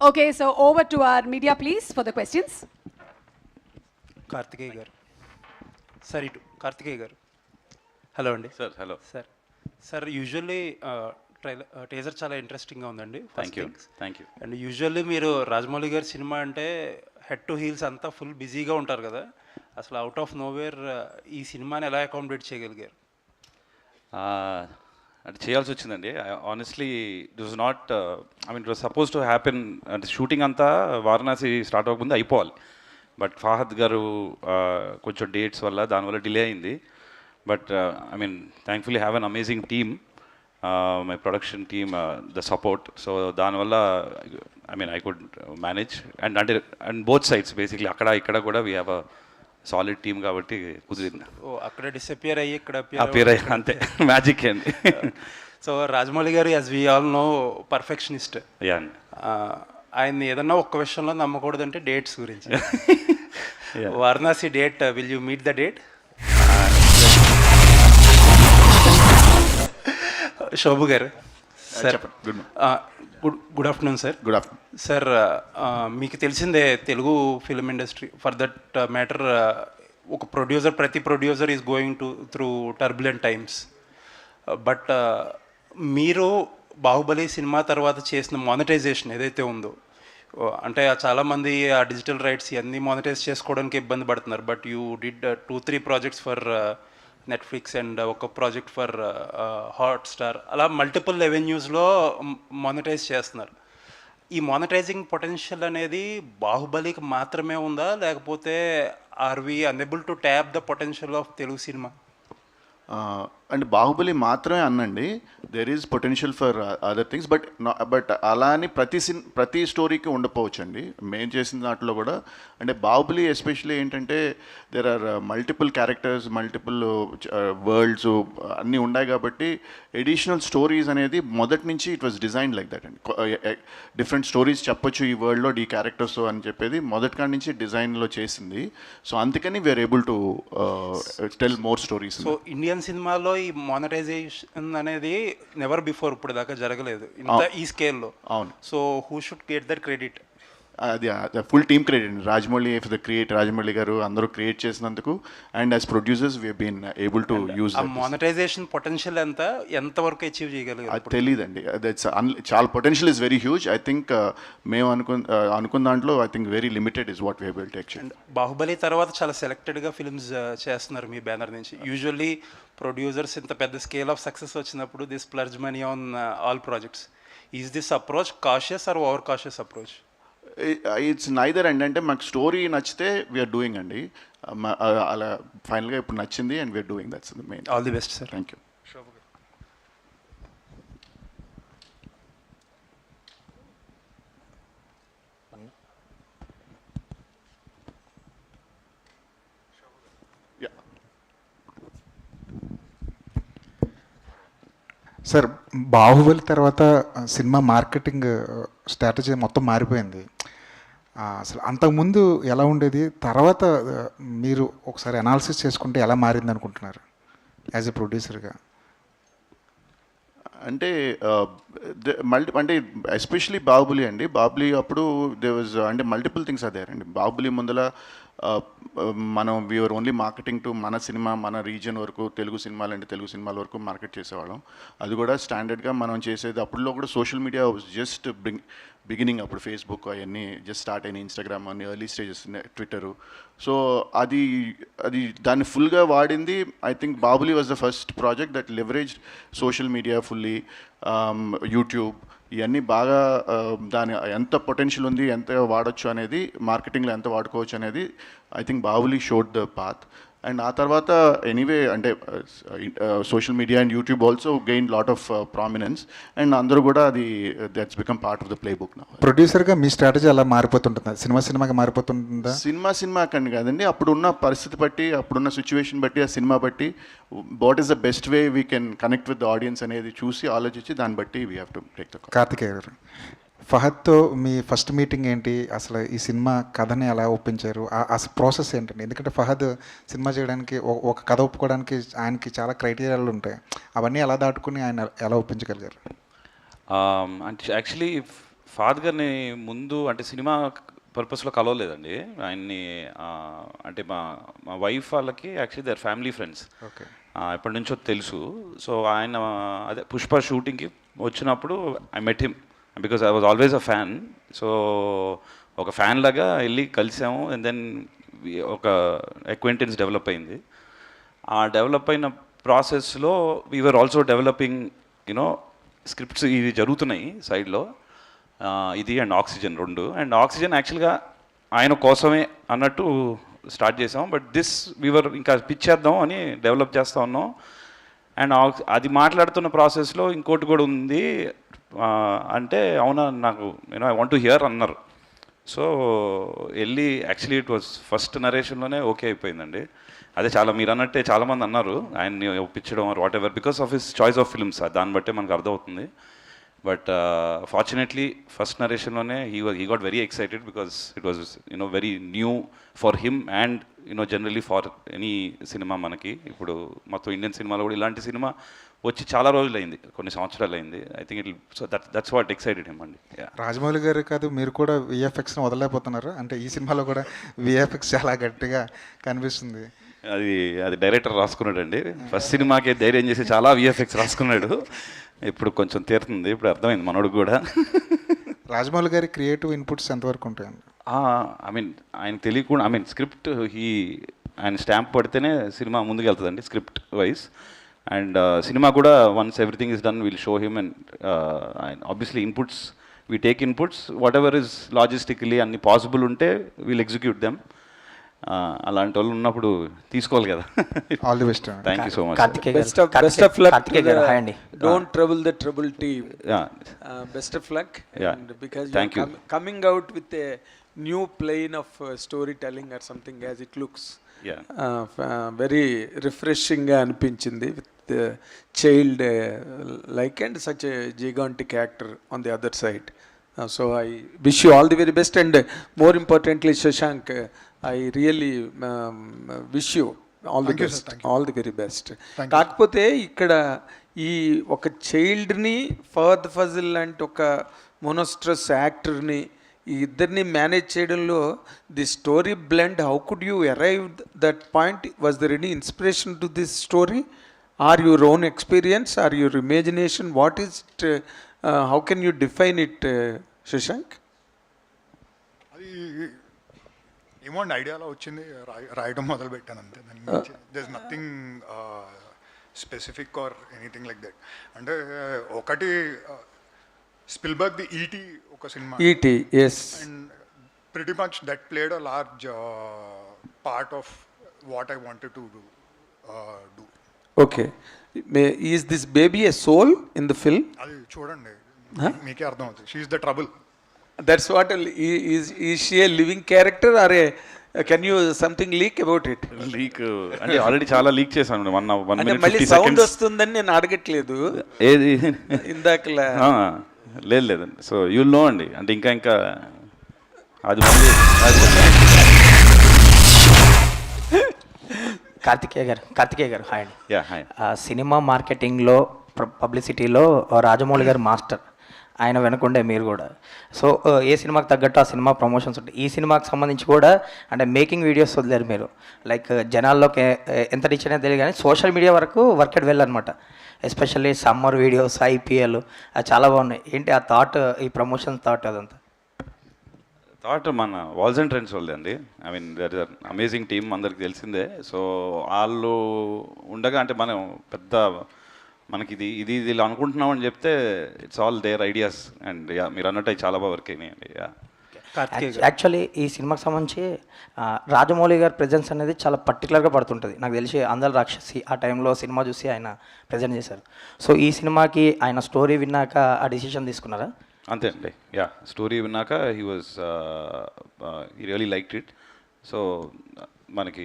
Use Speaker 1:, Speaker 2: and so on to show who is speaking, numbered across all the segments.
Speaker 1: Okay, so over to our media, please, for the questions.
Speaker 2: Karthikeya గారు sir ఇటు కార్తికేయ గారు hello అండి
Speaker 3: sir hello
Speaker 2: sir sir usually teaser చాలా ఇంట్రెస్టింగ్గా ఉందండి
Speaker 3: థ్యాంక్ యూ
Speaker 2: అండ్ యూజువల్లీ మీరు రాజమౌళి గారి సినిమా అంటే హెడ్ టు హీల్స్ అంతా ఫుల్ బిజీగా ఉంటారు కదా, అసలు అవుట్ ఆఫ్ నోవేర్ ఈ సినిమాని ఎలా అకామిడేట్ చేయగలిగారు?
Speaker 3: అంటే చేయాల్సి వచ్చిందండి. Honestly it was not, I mean it was suppose to happen. అంటే షూటింగ్ అంతా వారణాసి స్టార్ట్ అవ్వకముందు అయిపోవాలి, బట్ ఫాహద్ గారు కొంచెం డేట్స్ వల్ల దానివల్ల డిలే అయింది. But I mean thankfully have an amazing team, my production team, the support. So దానివల్ల I mean I could manage and both sides basically అక్కడ ఇక్కడ కూడా we have a solid team కాబట్టి కుదిరింది.
Speaker 2: ఓ అక్కడ డిసపియర్ అయ్యి ఇక్కడ
Speaker 3: అపియర్ అయ్యి అంతే మ్యాజిక్ అండి.
Speaker 2: సో రాజమౌళి గారు as we all know perfectionist.
Speaker 3: Yeah
Speaker 2: ఆయన్ని ఏదన్నా ఒక్క విషయంలో నమ్మకూడదంటే డేట్స్ గురించి. Varanasi date, will you meet the date? Shobu గారు sir, good afternoon sir.
Speaker 4: Good afternoon
Speaker 2: sir. మీకు తెలిసిందే Telugu film industry for that matter, ఒక ప్రతి producer is going through turbulent times. But మీరు బాహుబలి సినిమా తర్వాత చేసిన మానిటైజేషన్ ఏదైతే ఉందో, అంటే చాలామంది ఆ డిజిటల్ రైట్స్ ఇవన్నీ మానిటైజ్ చేసుకోవడానికి ఇబ్బంది పడుతున్నారు. But you did 2-3 projects for Netflix and ఒక ప్రాజెక్ట్ ఫర్ హాట్స్టార్, అలా మల్టిపుల్ రెవెన్యూస్లో మానిటైజ్ చేస్తున్నారు. ఈ మానిటైజింగ్ పొటెన్షియల్ అనేది బాహుబలికి మాత్రమే ఉందా, లేకపోతే are we unable to tap the potential of Telugu సినిమా?
Speaker 4: అంటే బాహుబలి మాత్రమే అన్నండి, there is potential for other things. But అలా అని ప్రతి స్టోరీకి ఉండకపోవచ్చు అండి. మేము చేసిన దాంట్లో కూడా అంటే బాహుబలి ఎస్పెషల్లీ ఏంటంటే there are multiple characters, multiple worlds అన్నీ ఉన్నాయి కాబట్టి ఎడిషనల్ స్టోరీస్ అనేది మొదటి నుంచి it was design like that అండి. డిఫరెంట్ స్టోరీస్ చెప్పొచ్చు ఈ వరల్డ్లో ఈ క్యారెక్టర్స్ అని చెప్పేది మొదటి కాడి నుంచి డిజైన్లో చేసింది. సో అందుకని we are able to tell more stories.
Speaker 2: So Indian సినిమాలో ఈ మానిటైజేషన్ అనేది నెవర్ బిఫోర్ ఇప్పుడు దాకా జరగలేదు ఇంత ఈ స్కేల్లో.
Speaker 4: అవును.
Speaker 2: So who should get that credit?
Speaker 4: అది ఫుల్ టీమ్ క్రెడిట్ అండి. రాజమౌళి ఫర్ ద రాజమౌళి గారు అందరూ క్రియేట్ చేసినందుకు, and as producers we been able to use.
Speaker 2: ఆ మానిటైజేషన్ పొటెన్షియల్ ఎంతవరకు అచీవ్ చేయగలిగారు?
Speaker 4: అది తెలియదండి. దట్స్ చాలా potential is very huge. I think మేము అనుకున్న దాంట్లో I think very limited is what we able to actually.
Speaker 2: Baahubali తర్వాత చాలా సెలెక్టెడ్గా ఫిల్మ్స్ చేస్తున్నారు మీ బ్యానర్ నుంచి. యూజువల్లీ ప్రొడ్యూసర్స్ ఇంత పెద్ద స్కేల్ ఆఫ్ సక్సెస్ వచ్చినప్పుడు this splurge money on all projects. Is this approach cautious or over cautious approach?
Speaker 4: It's neither అండి. అంటే మాకు స్టోరీ నచ్చితే వీఆర్ డూయింగ్ అండి. అలా ఫైనల్గా ఇప్పుడు నచ్చింది and we are doing. That's the main.
Speaker 2: All the best sir.
Speaker 4: Thank you.
Speaker 5: Sir, Baahubali తర్వాత సినిమా మార్కెటింగ్ స్ట్రాటజీ మొత్తం మారిపోయింది. అసలు అంతకుముందు ఎలా ఉండేది, తర్వాత మీరు ఒకసారి అనాలిసిస్ చేసుకుంటే ఎలా మారింది అనుకుంటున్నారు యాజ్ ఎ ప్రొడ్యూసర్గా?
Speaker 4: అంటే అంటే ఎస్పెషలీ బాహుబలి అండి. బాహుబలి అప్పుడు దే వాజ్ అంటే మల్టిపుల్ థింగ్స్ అదే అండి. బాహుబలి ముందల మనం వీఆర్ ఓన్లీ మార్కెటింగ్ టు మన సినిమా, మన రీజియన్ వరకు, తెలుగు సినిమాలు అంటే తెలుగు సినిమాల వరకు మార్కెట్ చేసేవాళ్ళం. అది కూడా స్టాండర్డ్గా మనం చేసేది. అప్పుడులో కూడా సోషల్ మీడియా జస్ట్ బిగినింగ్. అప్పుడు ఫేస్బుక్ అవన్నీ జస్ట్ స్టార్ట్ అయినాయి, ఇన్స్టాగ్రామ్ అన్ని ఎర్లీ స్టేజెస్, ట్విట్టరు. సో అది దాన్ని ఫుల్గా వాడింది. I think Baahubali was the first project that leverage social media fully, YouTube ఇవన్నీ బాగా దాని ఎంత పొటెన్షియల్ ఉంది, ఎంత వాడచ్చు అనేది, మార్కెటింగ్లో ఎంత వాడుకోవచ్చు అనేది I think Baahubali showed the path. And ఆ తర్వాత ఎనీవే అంటే social media and YouTube also gain lot of prominence, and అందరూ కూడా అది that's become part of the play book నా.
Speaker 5: ప్రొడ్యూసర్గా మీ స్ట్రాటజీ అలా మారిపోతుంటుందా? సినిమాకి మారిపోతుంటుందా?
Speaker 4: సినిమా కండి కాదండి, అప్పుడున్న పరిస్థితి బట్టి, అప్పుడున్న సిచ్యువేషన్ బట్టి, ఆ సినిమా బట్టి what is the best way we can connect with the audience అనేది చూసి ఆలోచించి దాన్ని బట్టి we have to take the.
Speaker 5: Karthikeya garu, ఫహద్తో మీ ఫస్ట్ మీటింగ్ ఏంటి? అసలు ఈ సినిమా కథని ఎలా ఒప్పించారు? అసలు ప్రాసెస్ ఏంటండి? ఎందుకంటే ఫహద్ సినిమా చేయడానికి, ఒక కథ ఒప్పుకోవడానికి ఆయనకి చాలా క్రైటీరియాలు ఉంటాయి. అవన్నీ ఎలా దాటుకుని ఆయన ఎలా ఒప్పించగలిగారు?
Speaker 3: అంటే యాక్చువల్లీ ఫాదర్ గారిని ముందు అంటే సినిమా పర్పస్లో కలవలేదండి ఆయన్ని. అంటే మా మా వైఫ్ వాళ్ళకి actually their family friends,
Speaker 5: okay.
Speaker 3: ఎప్పటి నుంచో తెలుసు. సో ఆయన అదే పుష్ప షూటింగ్కి వచ్చినప్పుడు I met him because I was always a fan. So ఒక ఫ్యాన్ లాగా వెళ్ళి కలిసాము అండ్ దెన్ ఒక అక్వైంటెన్స్ డెవలప్ అయింది. ఆ డెవలప్ అయిన ప్రాసెస్లో we are also developing you know scripts ఇవి జరుగుతున్నాయి సైడ్లో, ఇది అండ్ ఆక్సిజన్ 2. అండ్ ఆక్సిజన్ యాక్చువల్గా ఆయన కోసమే అన్నట్టు స్టార్ట్ చేసాం. బట్ దిస్ వీవర్ ఇంకా పిచ్ చేద్దాం అని డెవలప్ చేస్తూ ఉన్నాం. అండ్ అది మాట్లాడుతున్న ప్రాసెస్లో ఇంకోటి కూడా ఉంది, అంటే అవునా నాకు ఐ వాంట్ టు హియర్ అన్నారు. సో వెళ్ళి యాక్చువల్లీ ఇట్ వాజ్ ఫస్ట్ నరేషన్లోనే ఓకే అయిపోయిందండి. అదే చాలా మీరు అన్నట్టే చాలామంది అన్నారు ఆయన్ని ఒప్పించడం or whatever because of his choice of films, దాన్ని బట్టే మనకు అర్థమవుతుంది. బట్ ఫార్చునేట్లీ ఫస్ట్ నరేషన్లోనే he got very excited because it was very new for him and generally for any cinema. మనకి ఇప్పుడు మొత్తం ఇండియన్ సినిమాలో కూడా ఇలాంటి సినిమా వచ్చి చాలా రోజులు అయింది, కొన్ని సంవత్సరాలు అయింది. I think it so that's what excited him అండి.
Speaker 5: రాజమౌళి గారు కాదు, మీరు కూడా విఎఫ్ఎక్స్ని వదలలేకపోతున్నారు. అంటే ఈ సినిమాలో కూడా విఎఫ్ఎక్స్ చాలా గట్టిగా కనిపిస్తుంది.
Speaker 3: అది డైరెక్టర్ రాసుకున్నాడండి. ఫస్ట్ సినిమాకే ధైర్యం చేసి చాలా విఎఫ్ఎక్స్ రాసుకున్నాడు. ఇప్పుడు కొంచెం తీరుతుంది, ఇప్పుడు అర్థమైంది మనోడు కూడా.
Speaker 5: రాజమౌళి గారి క్రియేటివ్ ఇన్పుట్స్ ఎంతవరకు ఉంటాయండి?
Speaker 3: ఐ మీన్ ఆయన తెలియకుండా స్క్రిప్ట్ ఆయన స్టాంప్ పడితేనే సినిమా ముందుకు వెళ్తుందండి స్క్రిప్ట్ వైజ్. అండ్ సినిమా కూడా once everything is done will show him. And obviously inputs we take inputs whatever is logistically అన్ని పాసిబుల్ ఉంటే విల్ ఎగ్జిక్యూట్ దెమ్. అలాంటి వాళ్ళు ఉన్నప్పుడు తీసుకోవాలి కదా.
Speaker 5: All the best.
Speaker 3: Thank you so much.
Speaker 6: Best of luck. Don't trouble the trouble team. Best of luck.
Speaker 3: Yeah.
Speaker 6: And because
Speaker 3: Thank
Speaker 6: you're
Speaker 3: you.
Speaker 6: coming out with a new plane of storytelling or something as it looks.
Speaker 3: Yeah.
Speaker 6: Very refreshing గా అనిపించింది with the child like and such a gigantic actor on the other side. So I wish you all the very best and more importantly Shashank, I really wish you all the best, all the very best. కాకపోతే ఇక్కడ ఈ ఒక చైల్డ్ని ఫర్ద్ ఫజిల్ లాంటి ఒక మోనోస్ట్రస్ యాక్టర్ని ఈ ఇద్దరిని manage చేయడంలో the story blend, how could you arrive that point? Was there any inspiration to this story or your own experience or your imagination? What is it? How can you define it Shashank?
Speaker 7: అది ఏమో అండి, ఐడియాలో వచ్చింది, రాయడం మొదలు పెట్టాను అంతే. There is nothing specific or anything like that. అంటే ఒకటి స్పిల్బర్గ్ ది ఈటీ ఒక cinema,
Speaker 6: ET, yes,
Speaker 7: and pretty much that played a large part of what I wanted to do.
Speaker 6: Okay, is this baby a soul in the film?
Speaker 7: అది చూడండి మీకే అర్థం అవుతుంది. She is the trouble.
Speaker 6: That's what is she a living character or a can you something leak about it?
Speaker 3: Leak అంటే already చాలా leak చేశాను. 1
Speaker 6: అంటే
Speaker 3: minute
Speaker 6: మళ్ళీ
Speaker 3: 50
Speaker 6: సౌండ్
Speaker 3: seconds.
Speaker 6: వస్తుందని నేను అడగట్లేదు,
Speaker 3: ఏది
Speaker 6: ఇందాకలా.
Speaker 3: లేదండి. సో యూల్ నో అండి, అంటే ఇంకా అది మళ్ళీ
Speaker 8: కార్తికేయ గారు హాయ్ అండి.
Speaker 3: Yeah hi.
Speaker 8: సినిమా మార్కెటింగ్లో పబ్లిసిటీలో రాజమౌళి గారు మాస్టర్, ఆయన వెనకుండే మీరు కూడా. సో ఏ సినిమాకి తగ్గట్టు ఆ సినిమా ప్రమోషన్స్ ఉంటాయి. ఈ సినిమాకి సంబంధించి కూడా అంటే మేకింగ్ వీడియోస్ వదిలేరు మీరు, లైక్ జనాల్లోకి ఎంత రీచ్ అనేది తెలియదు కానీ సోషల్ మీడియా వరకు వర్కెట్ వెళ్ళనమాట. ఎస్పెషల్లీ సమ్మర్ వీడియోస్, ఐపీఎల్ అది చాలా బాగున్నాయి. ఏంటి ఆ థాట్, ఈ ప్రమోషన్ థాట్ అదంతా?
Speaker 3: థాట్ మన వాల్స్ అండ్ ట్రెండ్స్ వాళ్ళది అండి. I mean there is amazing team, అందరికి తెలిసిందే. సో వాళ్ళు ఉండగా అంటే మనం పెద్ద మనకి ఇది ఇలా అనుకుంటున్నాం అని చెప్తే it's all their ideas. And yeah మీరు అన్నట్టు చాలా బాగా వర్క్ అయినాయండి. యా
Speaker 8: యాక్చువల్లీ ఈ సినిమాకి సంబంధించి రాజమౌళి గారి ప్రెజెన్స్ అనేది చాలా పర్టికులర్గా పడుతుంటుంది. నాకు తెలిసి అందల రాక్షసి ఆ టైంలో సినిమా చూసి ఆయన ప్రజెంట్ చేశారు. సో ఈ సినిమాకి ఆయన స్టోరీ విన్నాక ఆ డిసిషన్ తీసుకున్నారా?
Speaker 3: అంతే అండి. యా స్టోరీ విన్నాక he really liked it. So మనకి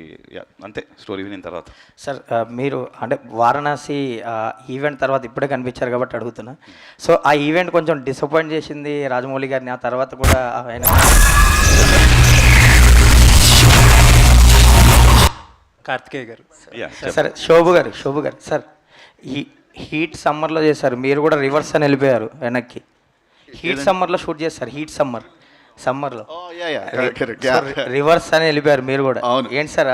Speaker 3: అంతే స్టోరీ వినిన తర్వాత.
Speaker 8: సార్ మీరు అంటే వారణాసి ఈవెంట్ తర్వాత ఇప్పుడే కనిపించారు కాబట్టి అడుగుతున్నా. సో ఆ ఈవెంట్ కొంచెం డిసప్పాయింట్ చేసింది రాజమౌళి గారిని, ఆ తర్వాత కూడా ఆయన
Speaker 2: కార్తికేయ గారు.
Speaker 8: సార్ శోభు గారు సార్ ఈ హీట్ సమ్మర్లో చేశారు, మీరు కూడా రివర్స్ అని వెళ్ళిపోయారు వెనక్కి. హీట్ సమ్మర్లో షూట్ చేస్తారు, హీట్ సమ్మర్లో
Speaker 4: కరెక్ట్
Speaker 8: రివర్స్ అని వెళ్ళిపోయారు మీరు కూడా.
Speaker 4: అవును.
Speaker 8: ఏంటి సార్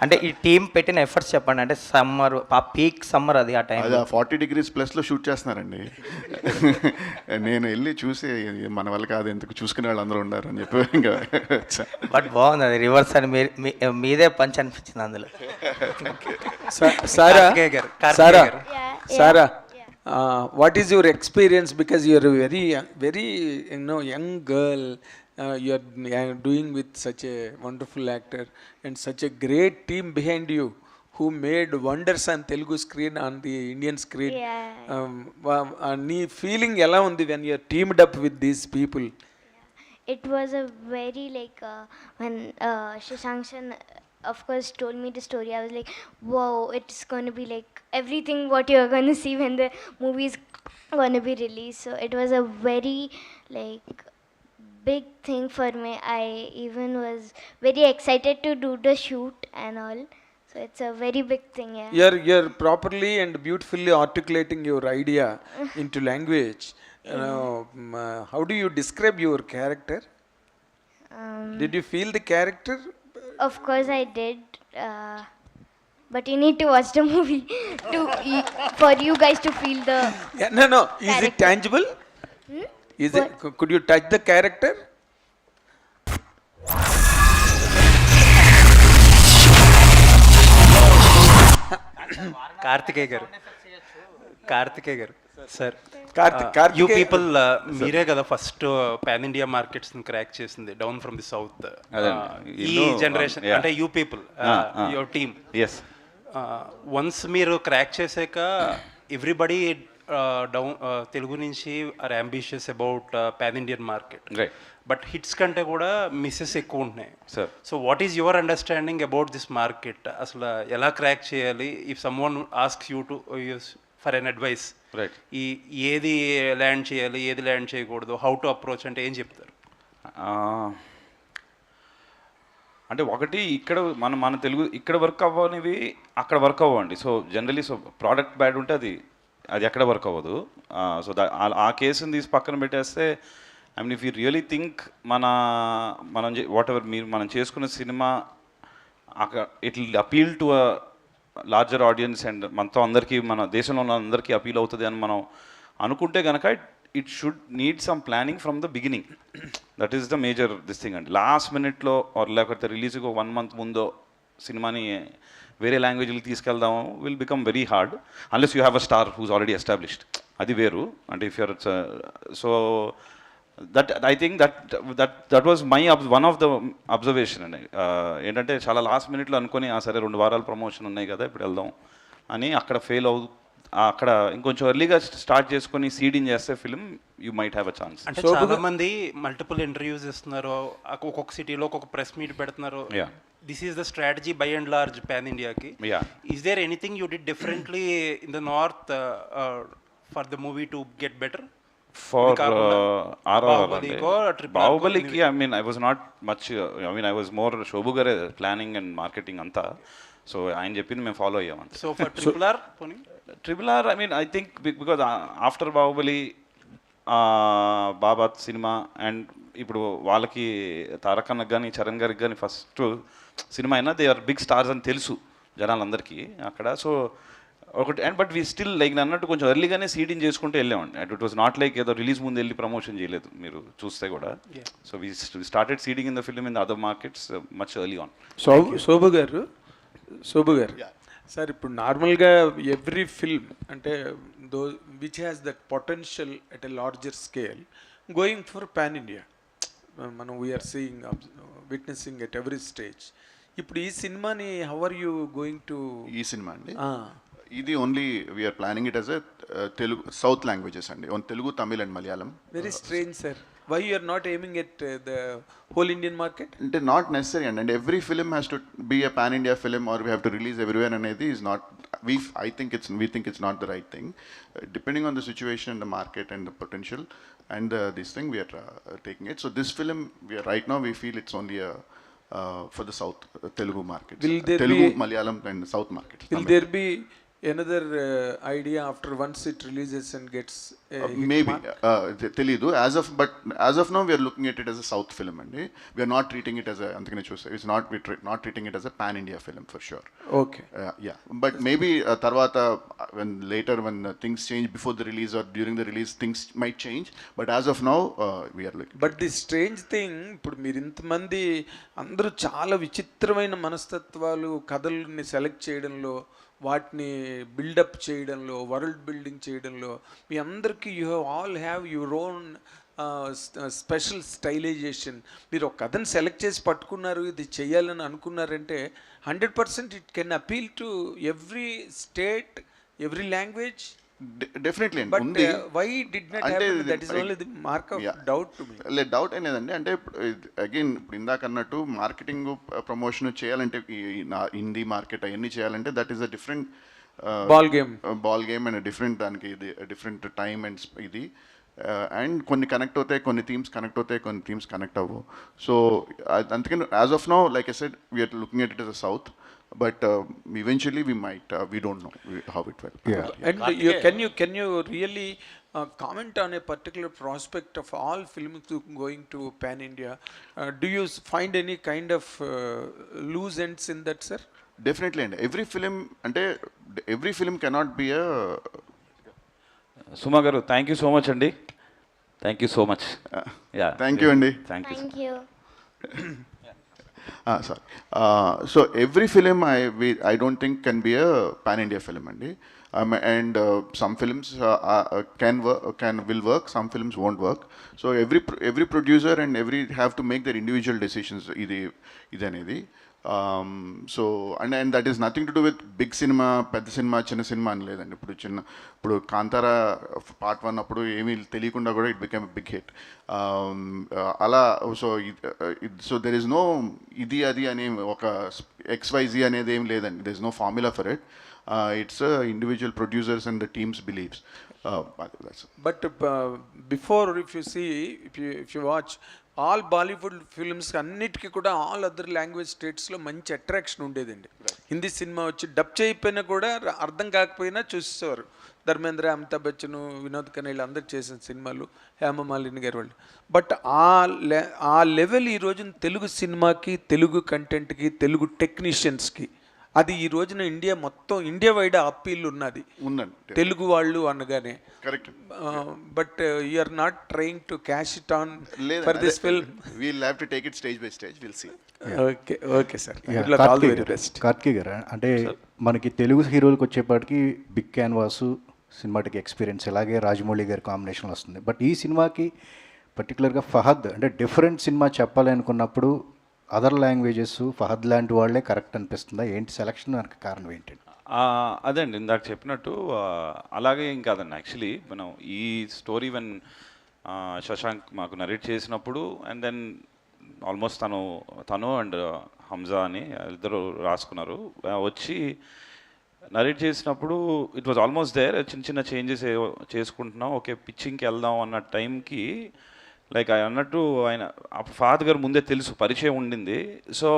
Speaker 8: అంటే ఈ టీం పెట్టిన ఎఫర్ట్స్ చెప్పండి. అంటే సమ్మర్ పీక్ సమ్మర్ అది ఆ టైం
Speaker 4: అది 40 degrees ప్లస్లో షూట్ చేస్తున్నారండి. నేను వెళ్ళి చూసి మన వల్ల కాదు, ఎందుకు చూసుకునే వాళ్ళు అందరూ ఉన్నారు అని చెప్పి ఇంకా
Speaker 8: బట్ బాగుంది అది రివర్స్ అని మీదే పంచ్ అనిపించింది అందులో.
Speaker 6: Sarah,
Speaker 2: Karthikeya garu.
Speaker 6: Sarah,
Speaker 9: Yeah.
Speaker 6: Sarah, what is your experience? Because you are a very young girl. You are doing with such a wonderful actor and such a great team behind you who made wonders on Telugu screen, on the Indian screen.
Speaker 9: Yeah.
Speaker 6: Nee feeling ela undi when you are teamed up with these people?
Speaker 9: It was a very when Shashank Sir, of course, told me the story, I was like, wow, it's going to be like everything what you're going to see when the movie is going to be released. So it was a very big thing for me. I even was very excited to do the shoot and all. So it's a very big thing, yeah.
Speaker 6: You're properly and beautifully articulating your idea into language. How do you describe your character? Did you feel the character?
Speaker 9: Of course I did, but you need to watch the movie for you guys to feel the.
Speaker 6: Yeah, no. Is it
Speaker 9: Character.
Speaker 6: tangible? Is it? Could you touch the character?
Speaker 2: Karthikeya గారు sir,
Speaker 6: Karthikeya.
Speaker 2: You people మీరే కదా first pan India markets crack చేసింది down from the south. ఈ generation అంటే you people your team.
Speaker 3: Yes.
Speaker 2: Once మీరు crack చేసాక everybody down Telugu నుంచి are ambitious about pan Indian market.
Speaker 3: Right.
Speaker 2: But hits కంటే కూడా మిస్సెస్ ఎక్కువ ఉంటున్నాయి.
Speaker 3: Sir.
Speaker 2: So what is your understanding about this market? అసలు ఎలా క్రాక్ చేయాలి? If someone asks you to for an advice,
Speaker 3: Right.
Speaker 2: ఏది land చేయాలి, ఏది ల్యాండ్ చేయకూడదు, హౌ టు అప్రోచ్ అంటే ఏం చెప్తారు?
Speaker 3: అంటే ఒకటి ఇక్కడ మన తెలుగు ఇక్కడ వర్క్ అవ్వనివి అక్కడ వర్క్ అవ్వండి. సో జనరలీ ప్రోడక్ట్ బ్యాడ్ ఉంటే అది ఎక్కడ వర్క్ అవ్వదు. సో ఆ కేసుని తీసి పక్కన పెట్టేస్తే, I mean if you really think మనం వాట్ ఎవర్ మనం చేసుకున్న సినిమా అక్కడ it will appeal to a larger audience and మనతో అందరికీ, మన దేశంలో ఉన్న అందరికీ అపీల్ అవుతుంది అని మనం అనుకుంటే కనుక it should need some planning from the beginning. That is the major this thing అండి. లాస్ట్ మినిట్లో లేకపోతే రిలీజ్కి 1 month ముందో సినిమాని వేరే లాంగ్వేజ్కి తీసుకెళ్దాము will become very hard unless you have a star who's already established. అది వేరు. అంటే if your so I think that was my one of the observation అండి. ఏంటంటే చాలా లాస్ట్ మినిట్లో అనుకొని సరే 2 వారాలు ప్రమోషన్ ఉన్నాయి కదా ఇప్పుడు వెళ్దాం అని అక్కడ ఫెయిల్ అక్కడ ఇంకొంచెం ఎర్లీగా స్టార్ట్ చేసుకొని సీడింగ్ చేస్తే film you might have a chance.
Speaker 2: అంటే చాలా మంది మల్టిపుల్ ఇంటర్వ్యూస్ ఇస్తున్నారు, ఒక్కొక్క సిటీలో ఒక్కొక్క ప్రెస్ మీట్ పెడుతున్నారు. This is the strategy by and large pan ఇండియాకి. Is there anything you did differently in the north for the movie to get better?
Speaker 3: For బాహుబలికి I mean I was not much, I mean I was more Shobu గారే planning and marketing అంతా. So ఆయన చెప్పింది మేము follow అయ్యాం అంత.
Speaker 2: So for
Speaker 3: triple R I mean I think because after Baahubali Baba cinema and ఇప్పుడు వాళ్ళకి తారక్ అన్నకు కానీ చరణ్ గారికి కానీ ఫస్ట్ సినిమా అయినా దే ఆర్ బిగ్ స్టార్స్ అని తెలుసు జనాలందరికీ అక్కడ. సో ఒకటి and but we still like అన్నట్టు కొంచెం ఎర్లీగానే సీడింగ్ చేసుకుంటూ వెళ్ళామండి. And it was not like ఏదో రిలీజ్ ముందు వెళ్ళి ప్రమోషన్ చేయలేదు మీరు చూస్తే కూడా. So we started seeding in the film in the other markets much early on.
Speaker 6: Shobu గారు సార్, ఇప్పుడు నార్మల్గా ఎవ్రీ ఫిల్మ్ అంటే which has that potential at a larger scale going for pan India, మనం we're seeing witnessing at every stage. ఇప్పుడు ఈ సినిమాని how are you going to?
Speaker 4: ఈ సినిమా అండి ఇది only we're planning it as a Telugu south languages అండి, own Telugu, Tamil and Malayalam.
Speaker 6: Very strange sir, why you are not aiming at the whole Indian market?
Speaker 4: అంటే not necessary and every film has to be a pan India film or we have to release everywhere అనేది is not, we think it's not the right thing. Depending on the situation in the market and the potential and this thing we are taking it. So this film right now we feel it's only for the south Telugu market, Telugu, Malayalam and South market.
Speaker 6: Will there be another idea after once it releases and gets a hit
Speaker 4: maybe
Speaker 6: mark?
Speaker 4: తెలీదు as of now we're looking at it as a south film అండి. We're not treating it as అందుకనే చూస్తే it's not treating it as a pan India film for sure.
Speaker 6: Okay.
Speaker 4: Yeah, but maybe తర్వాత when things change before the release or during the release things might change, but as of now we are looking.
Speaker 6: But the strange thing, ఇప్పుడు మీరు ఇంతమంది అందరూ చాలా విచిత్రమైన మనస్తత్వాలు కథల్ని select చేయడంలో, వాటిని బిల్డప్ చేయడంలో, వరల్డ్ బిల్డింగ్ చేయడంలో మీ అందరికీ all have your own special stylization. మీరు ఒక కథను సెలెక్ట్ చేసి పట్టుకున్నారు, ఇది చేయాలని అనుకున్నారంటే 100% it can appeal to every state, every language.
Speaker 4: Definitely
Speaker 6: but
Speaker 4: ఉంది.
Speaker 6: వై డిడ్ నాట్
Speaker 4: అంటే
Speaker 6: happen? That is only the mark of doubt to me.
Speaker 4: Doubt అనేదండి. అంటే అగైన్ ఇప్పుడు ఇందాక అన్నట్టు మార్కెటింగ్ ప్రమోషన్ చేయాలంటే హిందీ మార్కెట్ అవన్నీ చేయాలంటే that is a different ball game and different దానికి ఇది డిఫరెంట్ టైమ్ అండ్ ఇది అండ్ కొన్ని కనెక్ట్ అవుతాయి, కొన్ని థీమ్స్ కనెక్ట్ అవుతాయి, కొన్ని థీమ్స్ కనెక్ట్ అవ్వవు. సో అందుకని as of now like I said we are looking at it as a south, but eventually we don't know how it will.
Speaker 6: And can you really comment on a particular prospect of all films going to pan India? Do you find any kind of loose ends in that, sir?
Speaker 4: Definitely, and every film cannot be a
Speaker 3: సుమా గారు thank you so much అండి. Thank you so much. Yeah
Speaker 4: thank you అండి.
Speaker 3: Thank you.
Speaker 9: Thank you.
Speaker 4: Sorry. So every film I don't think can be a pan India film అండి. And some films will work, some films won't work. So every producer and have to make their individual decisions ఇది అనేది. So and that is nothing to do with big cinema, పెద్ద cinema, చిన్న cinema అని లేదండి. ఇప్పుడు Kantara part 1 అప్పుడు ఏమీ తెలియకుండా కూడా ఇట్ బికేమ్ బిగ్ హిట్. అలా సో దెర్ ఇస్ నో ఇది అది అనే ఒక XYZ అనేది ఏం లేదండి. There is no formula for it. It's individual producers and the teams believes.
Speaker 6: But before, if you watch all Bollywood films అన్నిటికీ కూడా ఆల్ అదర్ లాంగ్వేజ్ స్టేట్స్లో మంచి అట్రాక్షన్ ఉండేదండి. హిందీ సినిమా వచ్చి డబ్ చేయకపోయినా కూడా అర్థం కాకపోయినా చూసేవారు. ధర్మేంద్ర, అమితాబ్ బచ్చన్, వినోద్ ఖన్నా వీళ్ళందరూ చేసిన సినిమాలు, హేమమాలిని గారి వాళ్ళు. బట్ ఆ లెవెల్ ఈ రోజున తెలుగు సినిమాకి, తెలుగు కంటెంట్కి, తెలుగు టెక్నీషియన్స్కి అది ఈ రోజున ఇండియా వైడ్ అప్పీల్ ఉన్నది
Speaker 4: ఉందండి
Speaker 6: తెలుగు వాళ్ళు అనగానే.
Speaker 4: Correct.
Speaker 6: But you are not trying to cash it on for this film.
Speaker 4: We'll have to take it stage by stage. Will see.
Speaker 6: Okay sir, all the very best.
Speaker 10: Karthikeya garu, అంటే మనకి తెలుగు హీరోలకు వచ్చేపాటికి big canvas, cinematic experience, ఇలాగే రాజమౌళి గారి కాంబినేషన్లో వస్తుంది. But ఈ సినిమాకి పర్టికులర్గా ఫహద్ అంటే డిఫరెంట్ సినిమా చెప్పాలి అనుకున్నప్పుడు అదర్ లాంగ్వేజెస్ ఫహద్ లాంటి వాళ్ళే కరెక్ట్ అనిపిస్తుందా? ఏంటి సెలక్షన్ దానికి కారణం ఏంటండి?
Speaker 3: అదే అండి ఇందాక చెప్పినట్టు అలాగే ఏం కాదండి. యాక్చువల్లీ మనం ఈ స్టోరీ వన్ శశాంక్ మాకు నరేట్ చేసినప్పుడు అండ్ దెన్ ఆల్మోస్ట్ తను అండ్ హంజా అని ఇద్దరు రాసుకున్నారు. వచ్చి నరేట్ చేసినప్పుడు ఇట్ వాజ్ ఆల్మోస్ట్ దేర్. చిన్న చిన్న చేంజెస్ చేసుకుంటున్నాం, ఓకే పిచ్చింగ్కి వెళ్దాం అన్న టైంకి లైక్ అన్నట్టు ఆయన ఫాదర్ గారు ముందే తెలుసు, పరిచయం ఉండింది. సో